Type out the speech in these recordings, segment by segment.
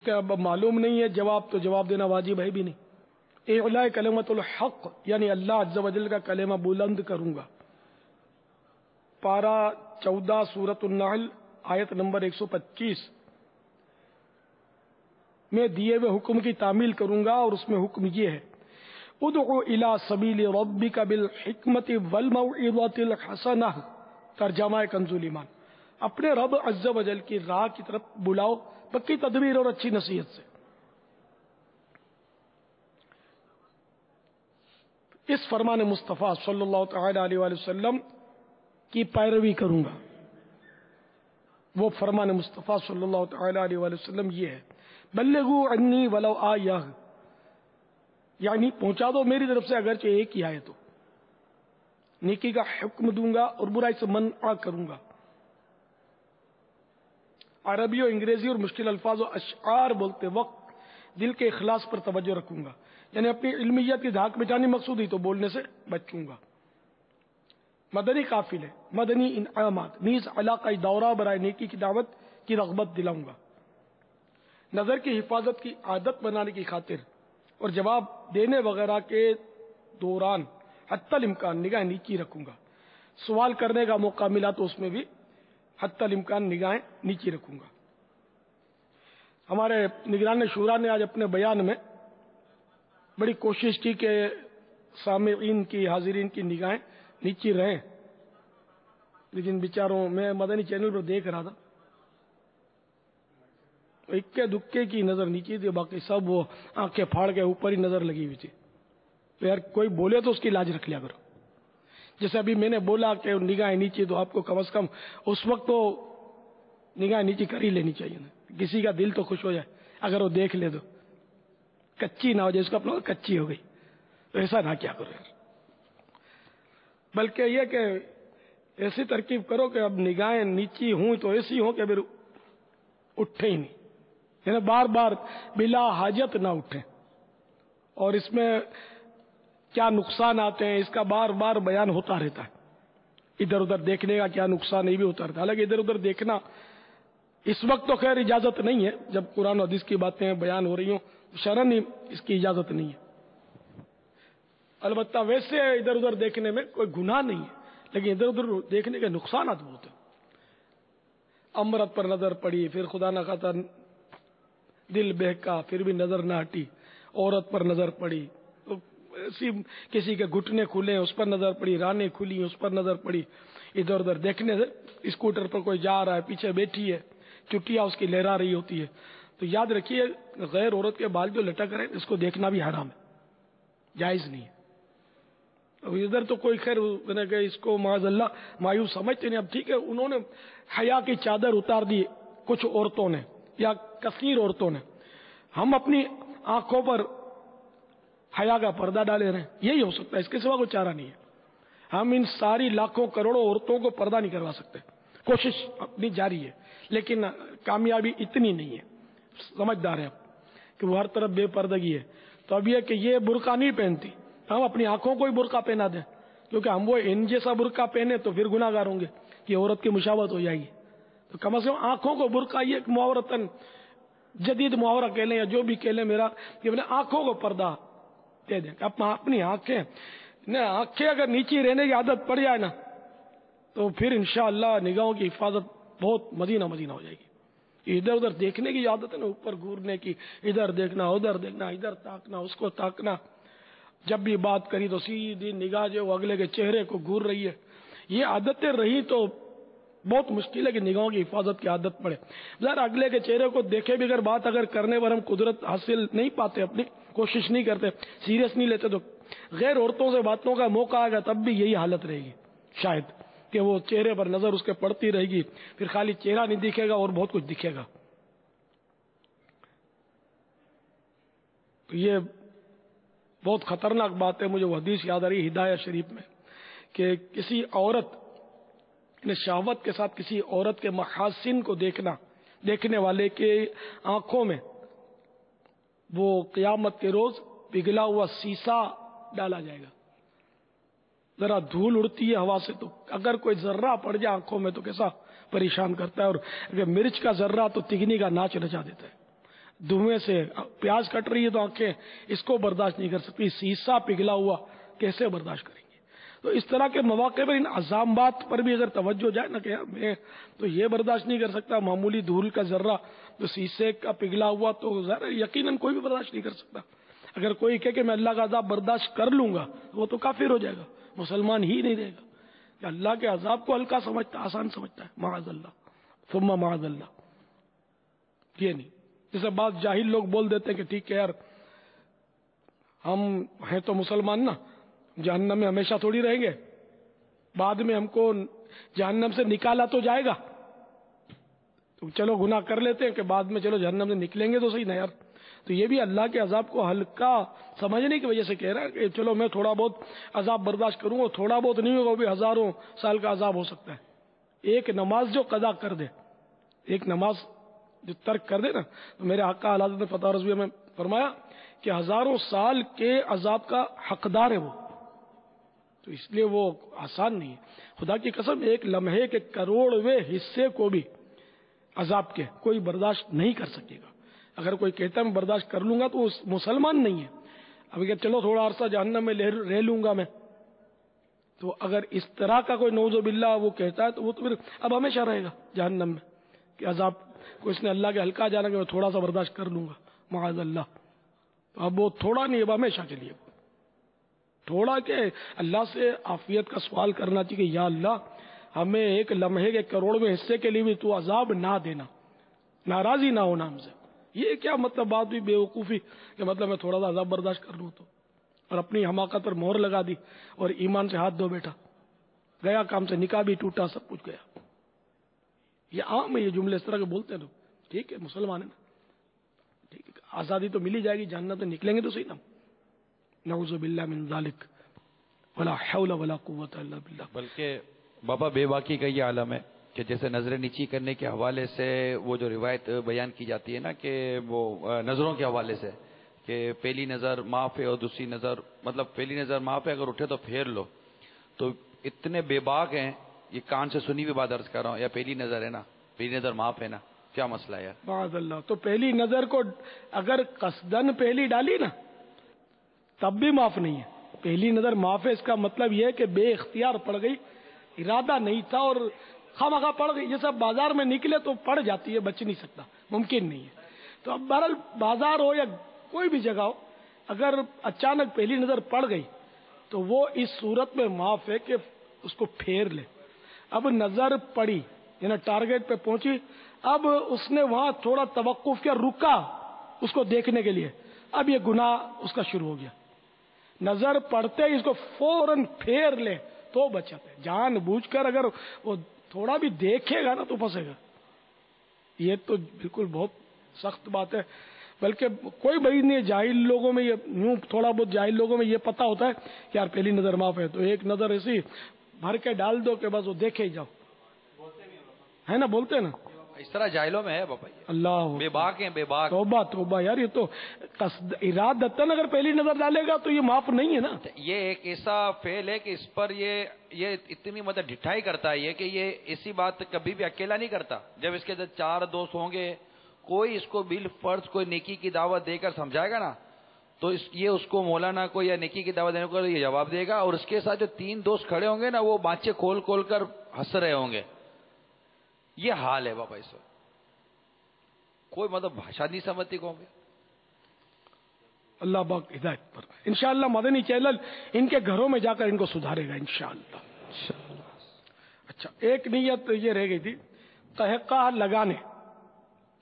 کہ اب معلوم نہیں ہے جواب، تو جواب دینا واجب ہے بھی نہیں۔ اعلاء کلمۃ الحق یعنی اللہ عز و جل کا کلمہ بلند کروں گا۔ پارہ 14 سورۃ النحل آیت نمبر 125 میں دیے ہوئے حکم کی تعمیل کروں گا، اور اس میں حکم یہ ہے ادعو الی سبیل ربک بالحکمۃ والموعظۃ الحسنہ، ترجمہ کنز ایمان، اپنے رب عز و جل کی راہ کی طرف بلاؤ پکی تدبیر اور اچھی نصیحت سے۔ اس فرمان مصطفیٰ صلی اللہ تعالی علیہ وآلہ وسلم کی پیروی کروں گا۔ وہ فرمان مصطفیٰ صلی اللہ تعالی علیہ وآلہ وسلم یہ ہے بلغوا عنی ولو آیہ، یعنی پہنچا دو میری طرف سے اگرچہ ایک ہی آئے تو۔ نیکی کا حکم دوں گا اور برائی سے منع کروں گا۔ عربی و انگریزی اور مشکل الفاظ و اشعار بولتے وقت دل کے اخلاص پر توجہ رکھوں گا، یعنی اپنی علمیت کی دھاک مٹانی مقصود ہی تو بولنے سے بچوں گا۔ مدنی قافلے، مدنی انعامات، نیز علاقائی دورہ برائے نیکی کی دعوت کی رغبت دلاؤں گا۔ نظر کی حفاظت کی عادت بنانے کی خاطر اور جواب دینے وغیرہ کے دوران حتی الامکان نگاہ نیچی رکھوں گا۔ سوال کرنے کا موقع ملا تو اس میں بھی حتی الامکان نگاہیں نیچی رکھوں گا۔ ہمارے نگران شورا نے آج اپنے بیان میں بڑی کوشش کی کہ سامعین کی، حاضرین کی نگاہیں نیچی رہیں، لیکن بیچاروں میں مدنی چینل پر دیکھ رہا تھا اکے دکے کی نظر نیچی تھی، باقی سب وہ آنکھیں پھاڑ کے اوپر ہی نظر لگی ہوئی تھی۔ تو یار کوئی بولے تو اس کی لاج رکھ لیا کرو۔ جیسے ابھی میں نے بولا کہ نگاہیں نیچی، تو آپ کو کم از کم اس وقت تو نگاہ نیچی کر ہی لینی چاہیے نا، کسی کا دل تو خوش ہو جائے اگر وہ دیکھ لے تو، کچی نہ ہو جائے، اس کو اپنا کچی ہو گئی تو ایسا نہ کیا کرو یار، بلکہ یہ کہ ایسی ترکیب کرو کہ اب نگاہیں نیچی ہوں تو ایسی ہوں کہ پھر اٹھے ہی نہیں، یعنی بار بار بلا حاجت نہ اٹھیں۔ اور اس میں کیا نقصان آتے ہیں اس کا بار بار بیان ہوتا رہتا ہے، ادھر ادھر دیکھنے کا کیا نقصان یہ بھی ہوتا رہتا ہے۔ حالانکہ ادھر ادھر دیکھنا اس وقت تو خیر اجازت نہیں ہے، جب قرآن و حدیث کی باتیں بیان ہو رہی ہوں شرعاً اس کی اجازت نہیں ہے۔ البتہ ویسے ادھر ادھر دیکھنے میں کوئی گناہ نہیں ہے، لیکن ادھر ادھر دیکھنے کے نقصانات بہت ہیں۔ امرت پر نظر پڑی، پھر خدا نہ خواستہ دل بہکا، پھر بھی نظر نہ ہٹی، عورت پر نظر پڑی، کسی کے گھٹنے کھلے اس پر نظر پڑی، رانیں کھلی اس پر نظر پڑی، ادھر ادھر دیکھنے سے اسکوٹر پر کوئی جا رہا ہے، پیچھے بیٹھی ہے، چٹیاں اس کی لہرا رہی ہوتی ہے، تو یاد رکھیے غیر عورت کے بال جو لٹک رہے ہیں اس کو دیکھنا بھی حرام ہے، جائز نہیں ہے۔ اب ادھر تو کوئی خیر کہ اس کو معاذ اللہ مایوس سمجھتے نہیں۔ اب ٹھیک ہے، انہوں نے حیا کی چادر اتار دی کچھ عورتوں نے یا کثیر عورتوں نے، ہم اپنی آنکھوں پر حیا کا پردہ ڈالے رہے ہیں، یہی ہو سکتا ہے، اس کے سوا کوئی چارہ نہیں ہے۔ ہم ان ساری لاکھوں کروڑوں عورتوں کو پردہ نہیں کروا سکتے، کوشش اپنی جاری ہے، لیکن کامیابی اتنی نہیں ہے۔ سمجھدار ہے اب کہ وہ ہر طرف بے پردگی ہے، تو اب یہ کہ یہ برقع نہیں پہنتی، ہم اپنی آنکھوں کو ہی برقع پہنا دیں، کیونکہ ہم وہ ان جیسا برقع پہنے تو پھر گناہ گار ہوں گے کہ عورت کی مشابہت ہو جائے گی، تو کم از کم آنکھوں کو برقع، یہ ایک محاورتاً جدید محاورہ کہہ لیں یا جو بھی کہہ لیں میرا، کہ اپنے آنکھوں کو پردہ دے دیں، اپنی آنکھیں اگر نیچی رہنے کی عادت پڑ جائے نا تو پھر انشاءاللہ نگاہوں کی حفاظت بہت مدینہ مدینہ ہو جائے گی۔ ادھر ادھر دیکھنے کی عادت ہے نا، اوپر گورنے کی، ادھر دیکھنا ادھر دیکھنا، ادھر تاکنا اس کو تاکنا، جب بھی بات کری تو سیدھی نگاہ جو وہ اگلے کے چہرے کو گور رہی ہے، یہ عادتیں رہی تو بہت مشکل ہے کہ نگاہوں کی حفاظت کی عادت پڑے۔ ذرا اگلے کے چہرے کو دیکھے بھی اگر بات اگر کرنے پر ہم قدرت حاصل نہیں پاتے، اپنی کوشش نہیں کرتے، سیریس نہیں لیتے، تو غیر عورتوں سے باتوں کا موقع آئے گا تب بھی یہی حالت رہے گی شاید، کہ وہ چہرے پر نظر اس کے پڑتی رہے گی، پھر خالی چہرہ نہیں دکھے گا اور بہت کچھ دکھے گا۔ تو یہ بہت خطرناک بات ہے۔ مجھے وہ حدیث یاد آ رہی ہے ہدایہ شریف میں کہ کسی عورت نے شہوت کے ساتھ کسی عورت کے محاسن کو دیکھنے والے کے آنکھوں میں وہ قیامت کے روز پگھلا ہوا سیسا ڈالا جائے گا۔ ذرا دھول اڑتی ہے ہوا سے تو اگر کوئی ذرہ پڑ جائے آنکھوں میں تو کیسا پریشان کرتا ہے، اور اگر مرچ کا ذرہ تو تگنی کا ناچ نچا دیتا ہے۔ دھویں سے پیاز کٹ رہی ہے تو آنکھیں اس کو برداشت نہیں کر سکتی، سیسا پگھلا ہوا کیسے برداشت کریں گے؟ تو اس طرح کے مواقع پر ان عزامات پر بھی اگر توجہ جائے نا کہ یار میں تو یہ برداشت نہیں کر سکتا، معمولی دھول کا ذرہ تو سیسے کا پگھلا ہوا تو ظاہر یقیناً کوئی بھی برداشت نہیں کر سکتا۔ اگر کوئی کہے کہ میں اللہ کا عذاب برداشت کر لوں گا وہ تو کافر ہو جائے گا، مسلمان ہی نہیں رہے گا کہ اللہ کے عذاب کو ہلکا سمجھتا، آسان سمجھتا ہے۔ معاذ اللہ ثم معاذ اللہ، یہ نہیں۔ جیسے بعض جاہل لوگ بول دیتے ہیں کہ ٹھیک ہے یار ہم ہیں تو مسلمان نا، جہنم میں ہمیشہ تھوڑی رہیں گے، بعد میں ہم کو جہنم سے نکالا تو جائے گا، تو چلو گناہ کر لیتے ہیں کہ بعد میں چلو جہنم سے نکلیں گے تو صحیح نا یار۔ تو یہ بھی اللہ کے عذاب کو ہلکا سمجھنے کی وجہ سے کہہ رہا ہے کہ چلو میں تھوڑا بہت عذاب برداشت کروں گا، تھوڑا بہت نہیں ہوگا، وہ بھی ہزاروں سال کا عذاب ہو سکتا ہے۔ ایک نماز جو قضا کر دے، ایک نماز جو ترک کر دے نا، تو میرے آقا اعلی حضرت نے فتح رضویہ میں فرمایا کہ ہزاروں سال کے عذاب کا حقدار ہے وہ، تو اس لیے وہ آسان نہیں ہے۔ خدا کی قسم ایک لمحے کے کروڑویں حصے کو بھی عذاب کے کوئی برداشت نہیں کر سکے گا۔ اگر کوئی کہتا ہے میں برداشت کر لوں گا تو وہ مسلمان نہیں ہے۔ اب کہ چلو تھوڑا عرصہ جہنم میں رہ لوں گا میں، تو اگر اس طرح کا کوئی نعوذ باللہ وہ کہتا ہے تو وہ تو پھر اب ہمیشہ رہے گا جہنم میں کہ عذاب کو اس نے اللہ کے ہلکا جانا کہ میں تھوڑا سا برداشت کر لوں گا، معاذ اللہ۔ تو اب وہ تھوڑا نہیں، اب ہمیشہ کے لیے تھوڑا کہ اللہ سے عافیت کا سوال کرنا چاہیے کہ یا اللہ ہمیں ایک لمحے کے کروڑویں حصے کے لیے بھی تو عذاب نہ دینا، ناراضی نہ ہونا ہم سے۔ یہ کیا مطلب بات بھی بیوقوفی کہ مطلب میں تھوڑا سا عذاب برداشت کر لوں تو، اور اپنی حماقت پر مہر لگا دی اور ایمان سے ہاتھ دھو بیٹھا، گیا کام سے، نکاح بھی ٹوٹا، سب کچھ گیا۔ یہ عام ہے، یہ جملے اس طرح کے بولتے ہیں لوگ۔ ٹھیک ہے مسلمان ہے نا، ٹھیک ہے آزادی تو ملی جائے گی، جنت میں نکلیں گے تو صحیح نا۔ نعوذ باللہ من ذالک ولا حول ولا قوت الا باللہ۔ بلکہ بابا بے باکی کا یہ عالم ہے کہ جیسے نظر نیچی کرنے کے حوالے سے وہ جو روایت بیان کی جاتی ہے نا کہ وہ نظروں کے حوالے سے کہ پہلی نظر معاف ہے اور دوسری نظر مطلب پہلی نظر معاف ہے، اگر اٹھے تو پھیر لو، تو اتنے بے باک ہیں، یہ کان سے سنی ہوئی بات عرض کر رہا ہوں، یا پہلی نظر ہے نا، پہلی نظر معاف ہے نا، کیا مسئلہ ہے یار؟ معاذ اللہ۔ تو پہلی نظر کو اگر قصدن پہلی ڈالی نا تب بھی معاف نہیں ہے۔ پہلی نظر معاف ہے، اس کا مطلب یہ ہے کہ بے اختیار پڑ گئی، ارادہ نہیں تھا اور خواہ پڑ گئی۔ جیسا بازار میں نکلے تو پڑ جاتی ہے، بچ نہیں سکتا، ممکن نہیں ہے۔ تو اب بہرحال بازار ہو یا کوئی بھی جگہ ہو، اگر اچانک پہلی نظر پڑ گئی تو وہ اس صورت میں معاف ہے کہ اس کو پھیر لے۔ اب نظر پڑی یعنی ٹارگیٹ پہ پہنچی، اب اس نے وہاں تھوڑا توقف کیا، رکا اس کو دیکھنے کے لیے، اب یہ گناہ اس کا شروع ہو گیا۔ نظر پڑتے ہی اس کو فوراً پھیر لے تو بچت ہے۔ جان بوجھ کر اگر وہ تھوڑا بھی دیکھے گا نا تو پھنسے گا۔ یہ تو بالکل بہت سخت بات ہے، بلکہ کوئی بعید نہیں ہے، جاہل لوگوں میں یہ یوں تھوڑا بہت جاہل لوگوں میں یہ پتہ ہوتا ہے کہ یار پہلی نظر معاف ہے، تو ایک نظر ایسی بھر کے ڈال دو کہ بس وہ دیکھے ہی جاؤ، ہے نا، بولتے ہیں نا، اس طرح جاہلوں میں ہے بابا، اللہ بے باک ہیں، بے باک۔ توبہ توبہ یار، یہ تو ارادتاً اگر پہلی نظر ڈالے گا تو یہ معاف نہیں ہے نا۔ یہ ایک ایسا فعل ہے کہ اس پر یہ اتنی مطلب ڈٹھائی کرتا ہے یہ کہ یہ ایسی بات کبھی بھی اکیلا نہیں کرتا۔ جب اس کے اندر 4 دوست ہوں گے، کوئی اس کو بال فرض کوئی نیکی کی دعوت دے کر سمجھائے گا نا، تو یہ اس کو مولانا کو یا نیکی کی دعوت دینے کو یہ جواب دے گا، اور اس کے ساتھ جو 3 دوست کھڑے ہوں گے نا، وہ بانچے کھول کھول کر ہنس رہے ہوں گے۔ یہ حال ہے بابا اس وقت، کوئی مطلب بھاشا نہیں سمجھتی قوم میں۔ اللہ پاک ہدایت پر انشاءاللہ مدنی چینل ان کے گھروں میں جا کر ان کو سدھارے گا انشاءاللہ۔ اچھا، ایک نیت یہ رہ گئی تھی، تحقہ لگانے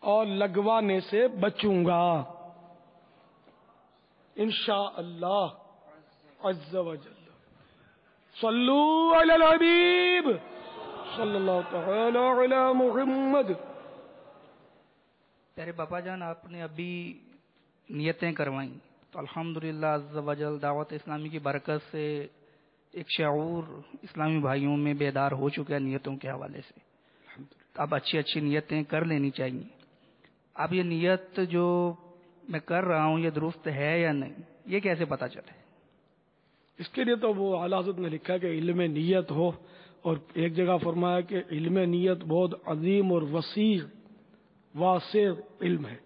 اور لگوانے سے بچوں گا انشاءاللہ عز و جل۔ صلو علی الحبیب صلی اللہ تعالی علی محمد۔ پیارے باپا جان، آپ نے ابھی نیتیں کروائیں تو الحمدللہ عز و جل دعوت اسلامی کی برکت سے ایک شعور اسلامی بھائیوں میں بیدار ہو چکا ہے نیتوں کے حوالے سے۔ اب اچھی نیتیں کر لینی چاہیے۔ اب یہ نیت جو میں کر رہا ہوں یہ درست ہے یا نہیں، یہ کیسے پتہ چلے؟ اس کے لیے تو وہ اعلیٰ حضرت نے لکھا کہ علم نیت ہو، اور ایک جگہ فرمایا کہ علم نیت بہت عظیم اور وسیع واسع علم ہے۔